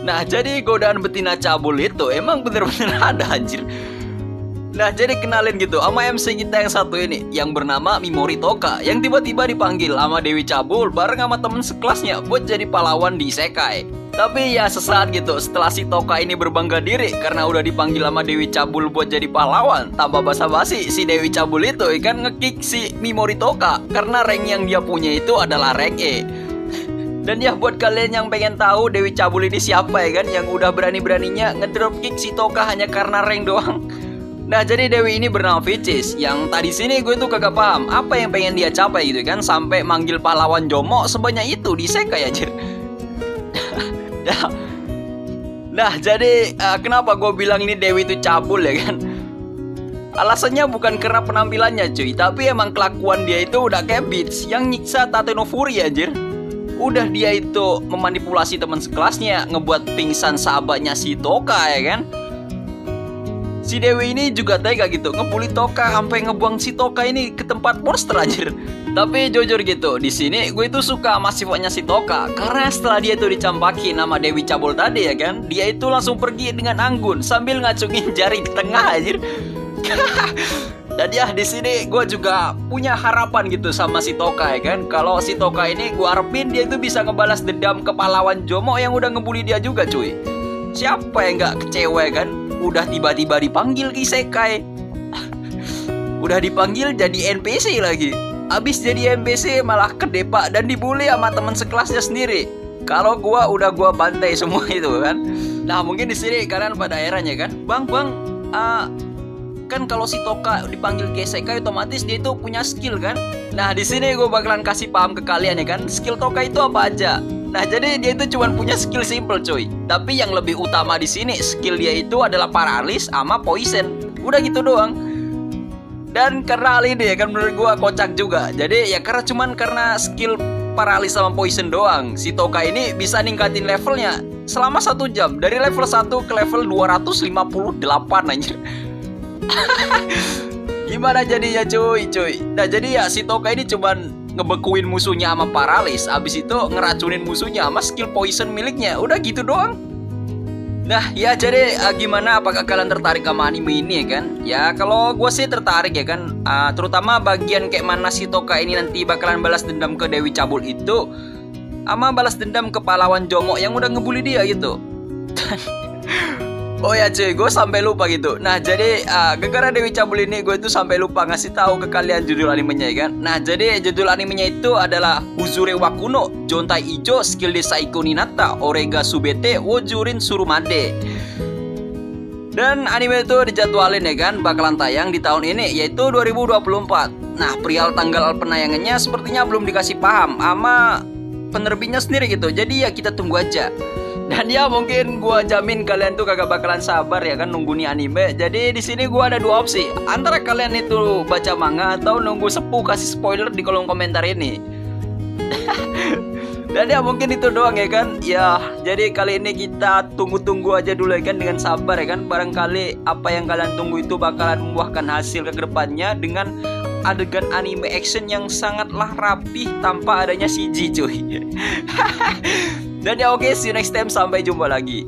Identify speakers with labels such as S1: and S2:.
S1: Nah, jadi godaan betina cabul itu emang bener-bener ada anjir. Nah, jadi kenalin gitu sama MC kita yang satu ini, yang bernama Mimori Toka, yang tiba-tiba dipanggil sama Dewi Cabul bareng sama temen sekelasnya buat jadi pahlawan di isekai. Tapi ya sesaat gitu, setelah si Toka ini berbangga diri karena udah dipanggil sama Dewi Cabul buat jadi pahlawan, tanpa basa-basi si Dewi Cabul itu kan ngekick si Mimori Toka karena rank yang dia punya itu adalah rank E. Dan ya buat kalian yang pengen tahu Dewi Cabul ini siapa ya kan, yang udah berani-beraninya ngedrop kick si Toka hanya karena rank doang. Nah, jadi Dewi ini bernama Vicis, yang tadi sini gue tuh kagak paham apa yang pengen dia capai gitu kan, sampai manggil pahlawan Jomo sebanyak itu di isekai anjir. Nah, jadi kenapa gue bilang ini Dewi itu cabul ya kan? Alasannya bukan karena penampilannya cuy, tapi emang kelakuan dia itu udah kayak Beats yang nyiksa Tate no Fury anjir. Udah dia itu memanipulasi teman sekelasnya, ngebuat pingsan sahabatnya si Toka ya kan. Si Dewi ini juga tega gitu, ngebully Toka sampai ngebuang si Toka ini ke tempat monster anjir. Tapi jujur gitu, di sini gue itu suka sama sifatnya si Toka, karena setelah dia itu dicampakin nama Dewi Cabul tadi ya kan, dia itu langsung pergi dengan anggun sambil ngacungin jari di tengah anjir. Dan ya di sini gue juga punya harapan gitu sama si Toka ya kan. Kalau si Toka ini gue harapin dia itu bisa ngebalas dendam ke pahlawan Jomo yang udah ngebully dia juga cuy. Siapa yang gak kecewa kan? Udah tiba-tiba dipanggil ke isekai. Udah dipanggil jadi NPC lagi. Abis jadi NPC malah kedepak dan dibully sama teman sekelasnya sendiri. Kalau gua bantai semua itu kan. Nah, mungkin di sini kalian pada herannya kan, Bang, kan kalau si Toka dipanggil ke isekai otomatis dia itu punya skill kan. Nah, di sini gue bakalan kasih paham ke kalian ya kan, skill Toka itu apa aja. Nah, jadi dia itu cuma punya skill simple cuy. Tapi yang lebih utama di sini skill dia itu adalah paralis sama poison. Udah gitu doang. Dan karena hal ini ya kan menurut gua kocak juga. Jadi ya karena skill paralis sama poison doang, si Toka ini bisa ningkatin levelnya selama 1 jam dari level 1 ke level 258 anjir. Gimana jadinya cuy. Nah, jadi ya si Toka ini cuman ngebekuin musuhnya sama paralis, abis itu ngeracunin musuhnya sama skill poison miliknya. Udah gitu doang. Nah ya jadi gimana, apakah kalian tertarik sama anime ini ya kan? Ya kalau gue sih tertarik ya kan, terutama bagian kayak mana si Toka ini nanti bakalan balas dendam ke Dewi Cabul itu, sama balas dendam ke pahlawan Jomo yang udah ngebully dia gitu. Oh ya cuy, gue sampai lupa gitu. Nah jadi gara-gara Dewi Cabul ini gue tuh sampai lupa ngasih tahu ke kalian judul animenya ya kan. Nah jadi judul animenya itu adalah Uzure Wakuno Jontai Ijo Skill de Saiko Ninata Orega Subete Wojurin Surumade. Dan anime itu dijadwalin ya kan bakalan tayang di tahun ini, yaitu 2024. Nah perihal tanggal penayangannya sepertinya belum dikasih paham sama penerbitnya sendiri gitu. Jadi ya kita tunggu aja. Dan ya mungkin gua jamin kalian tuh kagak bakalan sabar ya kan nunggu nih anime. Jadi di sini gua ada 2 opsi. Antara kalian itu baca manga atau nunggu Sepuh kasih spoiler di kolom komentar ini. Dan ya mungkin itu doang ya kan. Ya jadi kali ini kita tunggu-tunggu aja dulu ya kan dengan sabar ya kan. Barangkali apa yang kalian tunggu itu bakalan membuahkan hasil ke depannya dengan adegan anime action yang sangatlah rapih tanpa adanya CG cuy. Dan ya oke, see you next time, sampai jumpa lagi.